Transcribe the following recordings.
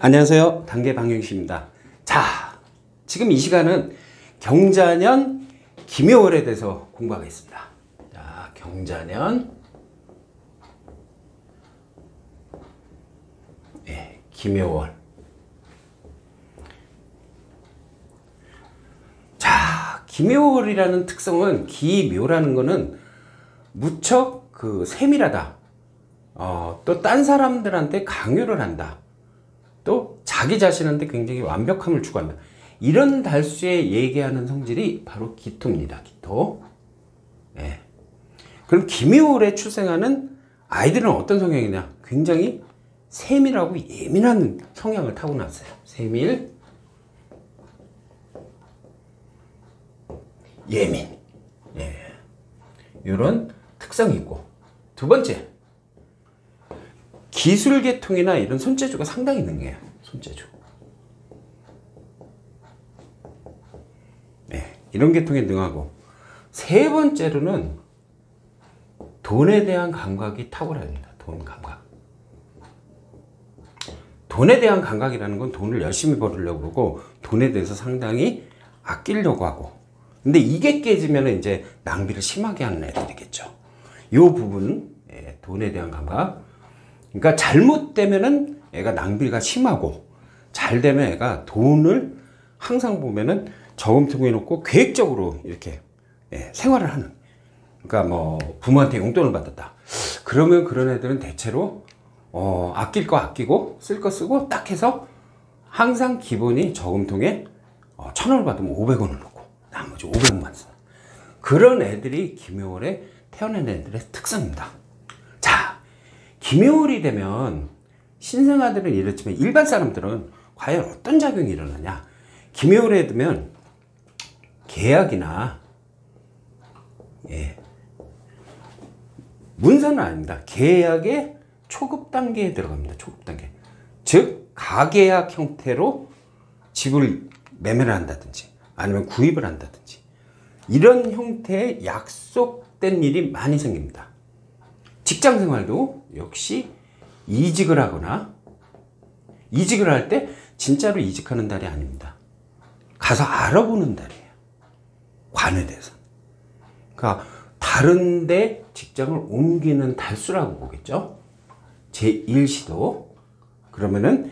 안녕하세요. 단계 방영식입니다. 자, 지금 이 시간은 경자년 김해월에 대해서 공부하겠습니다. 자, 경자년 김해월. 자, 김해월이라는 특성은 기묘라는 거는 무척 세밀하다. 또 딴 사람들한테 강요를 한다. 또 자기 자신한테 굉장히 완벽함을 추구한다. 이런 달수에 얘기하는 성질이 바로 기토입니다. 기토. 네. 그럼 김해월에 출생하는 아이들은 어떤 성향이냐? 굉장히 세밀하고 예민한 성향을 타고났어요. 세밀, 예민. 예. 이런 특성이 있고, 두 번째, 기술계통이나 이런 손재주가 상당히 능해요. 손재주. 네, 이런 계통에 능하고, 세 번째로는 돈에 대한 감각이 탁월합니다. 돈 감각. 돈에 대한 감각이라는 건 돈을 열심히 벌으려고 그러고 돈에 대해서 상당히 아끼려고 하고, 근데 이게 깨지면 이제 낭비를 심하게 하는 애들이겠죠. 이 부분은 돈에 대한 감각. 그러니까 잘못되면은 애가 낭비가 심하고, 잘 되면 애가 돈을 항상 보면은 저금통에 놓고 계획적으로 이렇게 생활을 하는. 그러니까 뭐 부모한테 용돈을 받았다. 그러면 그런 애들은 대체로 아낄 거 아끼고 쓸 거 쓰고 딱 해서 항상 기본이 저금통에 1,000원을 받으면 500원을 넣고 나머지 500원만 쓰는 그런 애들이 김해월에 태어난 애들의 특성입니다. 자, 김해월이 되면 신생아들은 이렇지만 일반 사람들은 과연 어떤 작용이 일어나냐? 김해월에 되면 계약이나 문서는 아닙니다. 계약의 초급 단계에 들어갑니다. 초급 단계. 즉 가계약 형태로 집을 매매를 한다든지 아니면 구입을 한다든지 이런 형태의 약속된 일이 많이 생깁니다. 직장 생활도 역시 이직을 하거나, 이직을 할 때 진짜로 이직하는 달이 아닙니다. 가서 알아보는 달이에요. 관에 대해서. 그러니까 다른 데 직장을 옮기는 달수라고 보겠죠. 제1시도. 그러면은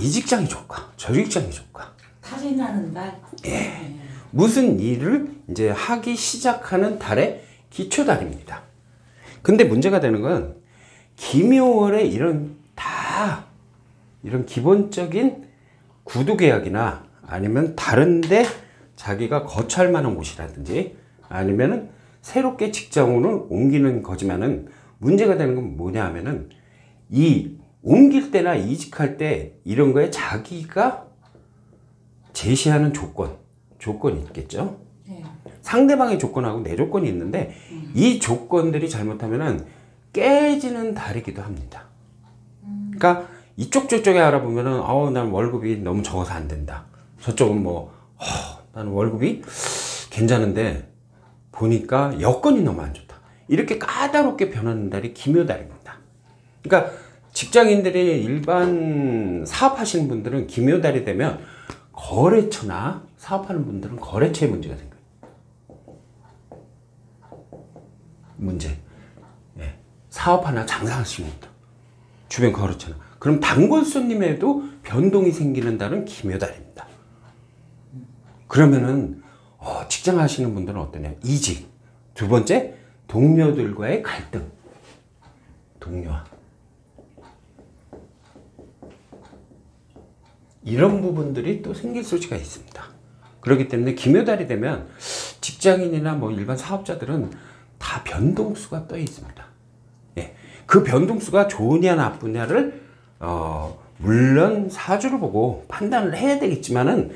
이 직장이 좋을까? 저 직장이 좋을까? 탈이 나는 달. 예. 무슨 일을 이제 하기 시작하는 달의 기초달입니다. 근데 문제가 되는 건 김해월에 이런 기본적인 구두계약이나 아니면 다른데 자기가 거처할 만한 곳이라든지 아니면은 새롭게 직장을 옮기는 거지만은 문제가 되는 건 뭐냐 하면은 이 옮길 때나 이직할 때 이런 거에 자기가 제시하는 조건이 있겠죠. 네. 상대방의 조건하고 내 조건이 있는데 이 조건들이 잘못하면은 깨지는 달이기도 합니다. 그러니까 이쪽 저쪽에 알아보면은 난 월급이 너무 적어서 안 된다. 저쪽은 나는 월급이 괜찮은데 보니까 여건이 너무 안 좋다. 이렇게 까다롭게 변하는 달이 기묘달입니다. 그러니까 직장인들이 일반 사업하시는 분들은 기묘달이 되면 거래처나 사업하는 분들은 거래처에 문제가 생겨요. 문제. 사업하나 장사하시는 분들. 주변 거래처나. 그럼 단골 손님에도 변동이 생기는 달은 기묘달입니다. 그러면은 직장 하시는 분들은 어떠냐? 이직. 두 번째, 동료들과의 갈등. 동료와. 이런 부분들이 또 생길 소지가 있습니다. 그렇기 때문에 기묘달이 되면 직장인이나 일반 사업자들은 다 변동수가 떠 있습니다. 그 변동수가 좋으냐 나쁘냐를 물론 사주를 보고 판단을 해야 되겠지만은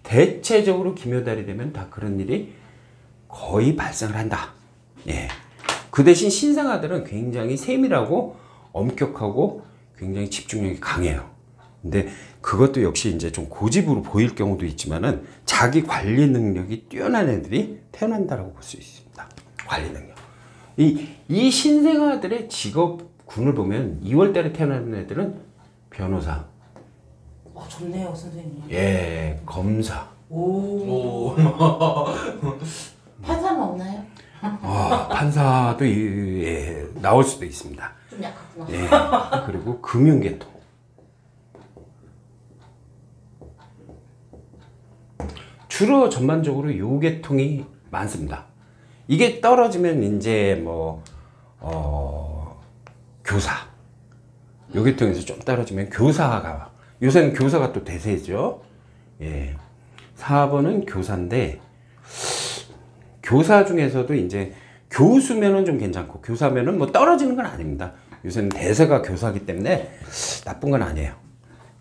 대체적으로 기묘달이 되면 다 그런 일이 거의 발생을 한다. 그 대신 신생아들은 굉장히 세밀하고 엄격하고 굉장히 집중력이 강해요. 근데 그것도 역시 이제 좀 고집으로 보일 경우도 있지만은 자기 관리 능력이 뛰어난 애들이 태어난다라고 볼 수 있습니다. 관리 능력. 이 신생아들의 직업군을 보면 2월달에 태어나는 애들은 변호사, 좋네요, 선생님. 예, 검사. 오. 판사는 없나요? 판사도 예, 나올 수도 있습니다. 좀 약하구나. 예, 그리고 금융계통. 주로 전반적으로 요 계통이 많습니다. 이게 떨어지면 이제 뭐 교사. 요 계통에서 좀 떨어지면 교사가, 요새는 교사가 또 대세죠. 예. 4번은 교사인데, 교사 중에서도 이제 교수면은 좀 괜찮고, 교사면은 뭐 떨어지는 건 아닙니다. 요새는 대세가 교사기 때문에 나쁜 건 아니에요.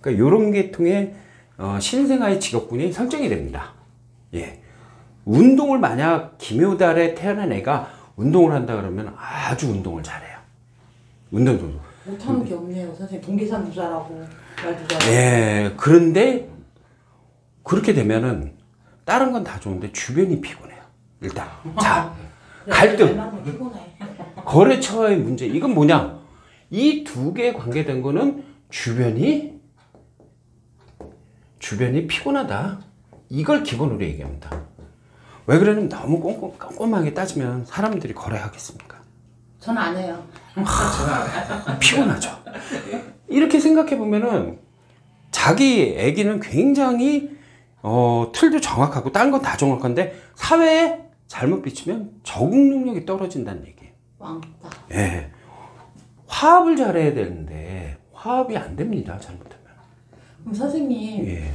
그러니까 요런 계통의 신생아의 직업군이 설정이 됩니다. 예. 운동을 만약 김효달에 태어난 애가 운동을 한다 그러면 아주 운동을 잘해요. 운동도. 못하는 게 없네요, 선생님. 동계산도 잘하고, 말도 잘하고. 예, 그런데 그렇게 되면은 다른 건 다 좋은데 주변이 피곤해요. 일단. 자, 갈등. 거래처의 문제. 이건 뭐냐? 이 두 개 관계된 거는 주변이 피곤하다. 이걸 기본으로 얘기합니다. 왜 그러냐면 너무 꼼꼼하게 따지면 사람들이 거래하겠습니까? 저는 안 해요. 피곤하죠. 이렇게 생각해 보면은 자기 애기는 굉장히 틀도 정확하고 다른 건 다 정확한데 사회에 잘못 비치면 적응 능력이 떨어진다는 얘기예요. 왕따. 예. 화합을 잘해야 되는데 화합이 안 됩니다. 잘못하면. 그럼 선생님, 예.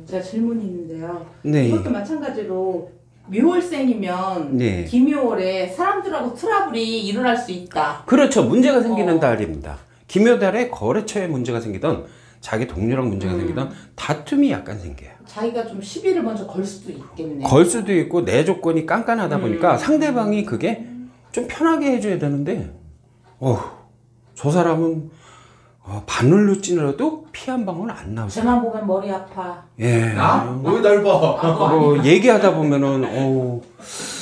제가 질문이 있는데요. 네. 이것도 마찬가지로 묘월생이면 네. 김효월에 사람들하고 트러블이 일어날 수 있다. 그렇죠. 문제가 생기는 달입니다. 김효달에 거래처에 문제가 생기던 자기 동료랑 문제가 생기던 다툼이 약간 생겨요. 자기가 좀 시비를 먼저 걸 수도 있겠네요. 걸 수도 있고 내 조건이 깐깐하다 보니까 상대방이 그게 좀 편하게 해줘야 되는데 저 사람은 바늘로 찌르러도 피 한 방울 안 나오죠. 쟤만 보면 머리 아파. 예. 나? 왜 날 봐? 뭐 얘기하다 보면은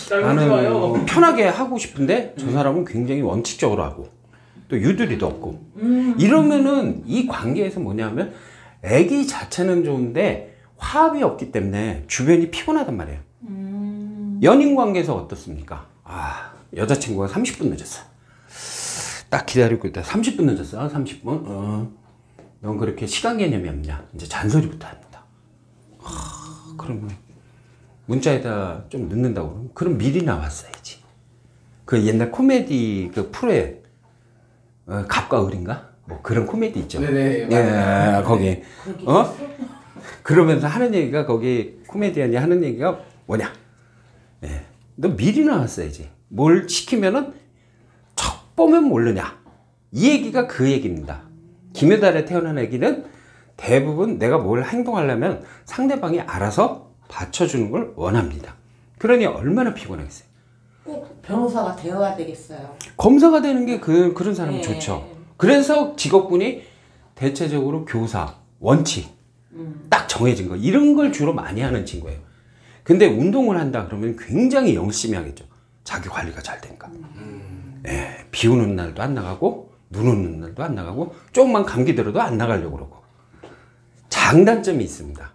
나는 마요. 편하게 하고 싶은데 저 사람은 굉장히 원칙적으로 하고 또 유두리도 없고 이러면은 이 관계에서 뭐냐면 애기 자체는 좋은데 화합이 없기 때문에 주변이 피곤하단 말이에요. 연인 관계에서 어떻습니까? 여자친구가 30분 늦었어. 딱 기다리고 있다. 30분 늦었어. 30분. 넌 그렇게 시간 개념이 없냐? 이제 잔소리부터 합니다. 그러면 문자에다 좀 늦는다고 그러면 그럼 미리 나왔어야지. 그 옛날 코미디 그 프로에 갑과 을인가? 뭐 그런 코미디 있죠. 네네. 예, 거기 그러면서 하는 얘기가 거기 코미디언이 하는 얘기가 뭐냐? 예, 너 미리 나왔어야지. 뭘 시키면은 척 보면 모르냐? 이 얘기가 그 얘기입니다. 김효달에 태어난 애기는 대부분 내가 뭘 행동하려면 상대방이 알아서 받쳐주는 걸 원합니다. 그러니 얼마나 피곤하겠어요. 꼭 변호사가 되어야 되겠어요. 검사가 되는 게 그런 사람이 네. 좋죠. 그래서 직업군이 대체적으로 교사, 원칙, 딱 정해진 거 이런 걸 주로 많이 하는 친구예요. 근데 운동을 한다 그러면 굉장히 열심히 하겠죠. 자기 관리가 잘 되니까. 예, 비 오는 날도 안 나가고 눈 오는 날도 안 나가고 조금만 감기 들어도 안 나가려고 그러고. 장단점이 있습니다.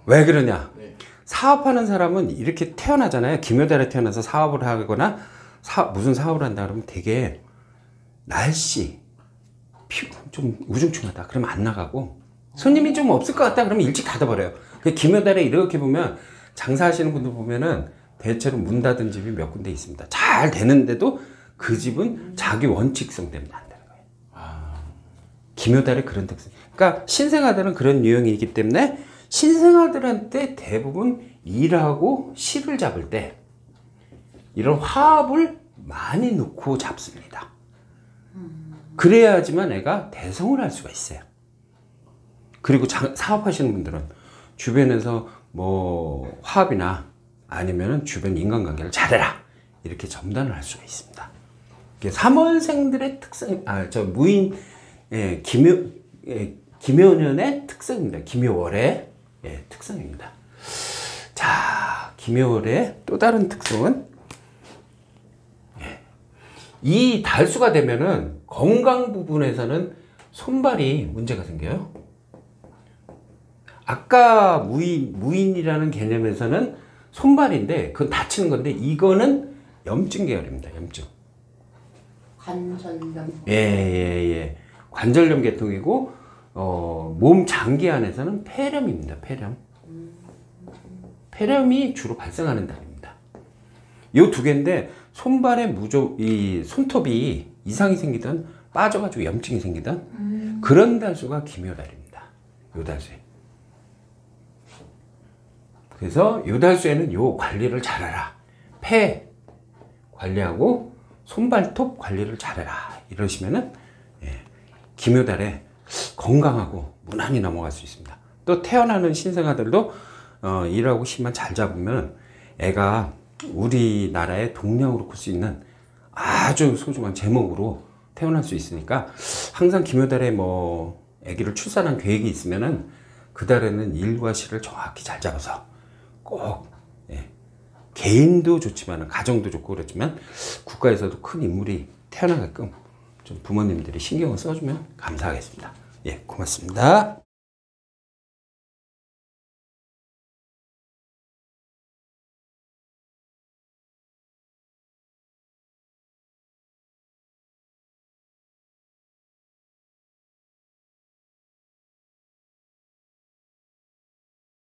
왜 그러냐? 네. 사업하는 사람은 이렇게 태어나잖아요. 김효달에 태어나서 사업을 하거나 무슨 사업을 한다 그러면 되게 날씨 좀 우중충하다 그러면 안 나가고 손님이 좀 없을 것 같다 그러면 일찍 닫아버려요. 김효달에 이렇게 보면 장사하시는 분들 보면은 대체로 문 닫은 집이 몇 군데 있습니다. 잘 되는데도 그 집은 자기 원칙성 때문에 안 되는 거예요. 김효달의 그런 특성. 그러니까 신생아들은 그런 유형이기 때문에 신생아들한테 대부분 일하고 실을 잡을 때 이런 화합을 많이 넣고 잡습니다. 그래야지만 애가 대성을 할 수가 있어요. 그리고 사업하시는 분들은 주변에서 뭐 화합이나 아니면 주변 인간관계를 잘해라 이렇게 점단을 할 수가 있습니다. 이게 3월생들의 특성, 김효년의 특성입니다. 김효월의 특성입니다. 자, 김효월의 또 다른 특성은 이 달수가 되면은 건강 부분에서는 손발이 문제가 생겨요. 아까 무인이라는 개념에서는 손발인데 그건 다치는 건데 이거는 염증 계열입니다. 염증. 관절염. 예. 관절염 계통이고 몸 장기 안에서는 폐렴입니다. 폐렴. 폐렴이 주로 발생하는 달입니다. 요 두 개인데 손발에 이 손톱이 이상이 생기든 빠져가지고 염증이 생기든 그런 달수가 기묘달입니다. 요 달수에. 그래서 요 달수에는 요 관리를 잘해라. 폐 관리하고 손발톱 관리를 잘해라. 이러시면은 기묘달에 건강하고 무난히 넘어갈 수 있습니다. 또 태어나는 신생아들도 일하고 힘만 잘 잡으면 애가 우리나라의 동력으로 클 수 있는 아주 소중한 제목으로 태어날 수 있으니까 항상 기묘달에 뭐 아기를 출산한 계획이 있으면은 그 달에는 일과 실을 정확히 잘 잡아서 꼭 개인도 좋지만 가정도 좋고 그렇지만 국가에서도 큰 인물이 태어나게끔 좀 부모님들이 신경을 써주면 감사하겠습니다. 예, 고맙습니다.